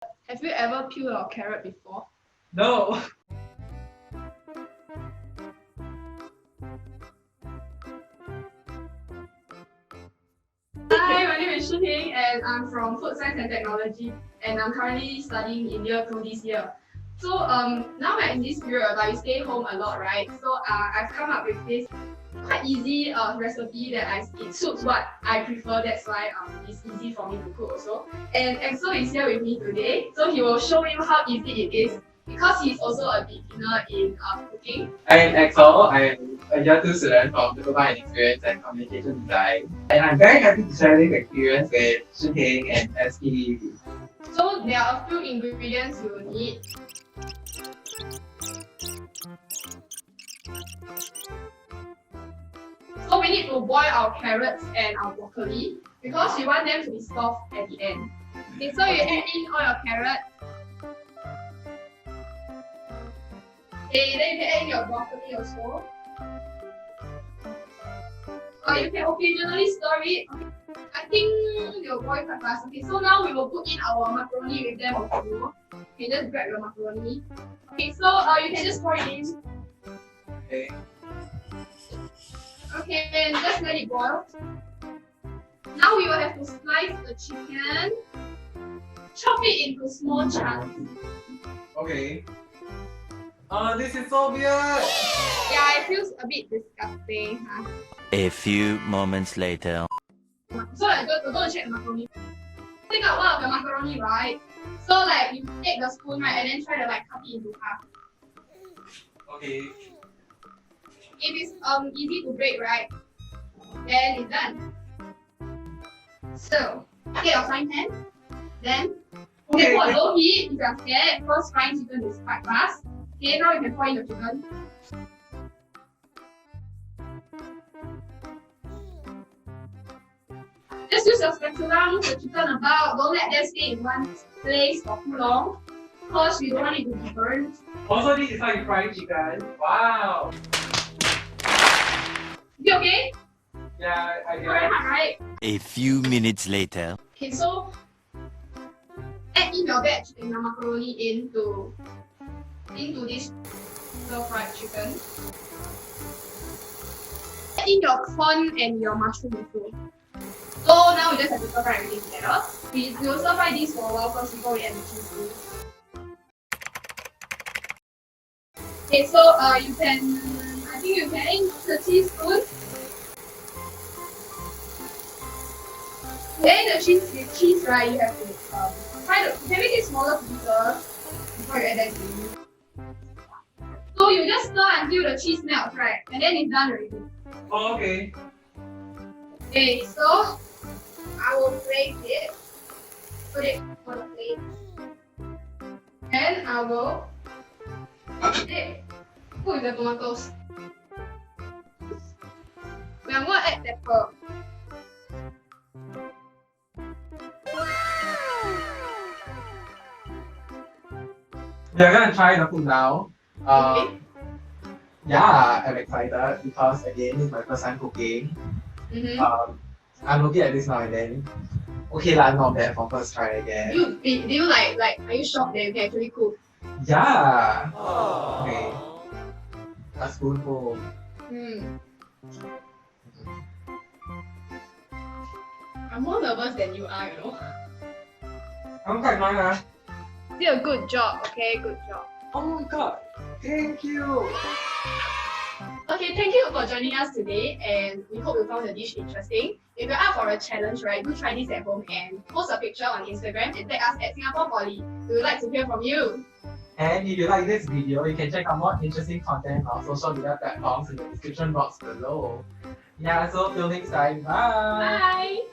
Have you ever peeled a carrot before? No. Hi, my name is Shi Teng and I'm from Food Science and Technology and I'm currently studying in year 2 this year. So now we're in this period but we stay home a lot, right? So I've come up with this quite easy recipe that it suits what I prefer. That's why it's easy for me to cook also. And Axel is here with me today, so he will show you how easy it is because he's also a beginner in cooking. I am Axel. I am a year 2 student from Diploma in Experience and Communication Design. And I'm very happy to share this experience with Shi Teng and SK. So there are a few ingredients you will need. So we need to boil our carrots and our broccoli because we want them to be soft at the end. Okay, so you add in all your carrots. Okay, then you can add in your broccoli also. You can occasionally stir it. I think they'll boil quite fast. Okay, so now we will put in our macaroni with them also. Okay, just grab your macaroni. Okay, so you can just pour it in. Okay. Okay, and just let it boil. Now we will have to slice the chicken. Chop it into small chunks. Okay. This is so weird. Yeah, it feels a bit disgusting. Huh? A few moments later. So we're going to check the macaroni. Take out one of the macaroni, right? So like you take the spoon, right, and then try to like cut it into half. Okay. If it's easy to break, right, then it's done. So get your frying pan. Then put a low heat if you're scared because frying chicken is quite fast. Okay, now you can pour in the chicken. Just use your spatula, move the chicken about. Don't let them stay in one place for too long because we don't want it to be burnt. Also, this is how you fry chicken. Wow. You okay? Yeah, I Very guess. hard, right? A few minutes later. Okay, so add in your veg and your macaroni into this stir-fried chicken. Add in your corn and your mushroom also. So now we just have to stir fry everything together. We will stir fry this for a while first before we add the cheese too. Okay, so I think you can add in the teaspoon. Then the cheese, right, you have to you can make it smaller pieces before you add that in. So you just stir until the cheese melts, right? And then it's done already. Oh, okay. Okay, so I will place it, put it on the plate. And I will put with the tomatoes. We are going to add pepper. We are gonna try the food now. Okay. Yeah, I'm excited because again, it's my first time cooking. I'm looking at this now and then. Okay lah, not bad for first try again. Do you like are you shocked that you can actually cook? Yeah. Okay. A spoonful. I'm more nervous than you are, you know. I'm quite nice. You did a good job, okay? Good job. Oh my god. Thank you. Okay, thank you for joining us today and we hope you found the dish interesting. If you're up for a challenge, right, do try this at home and post a picture on Instagram and tag us at Singapore Poly. We would like to hear from you. And if you like this video, you can check out more interesting content on social media platforms in the description box below. Yeah, so till next time. Bye. Bye!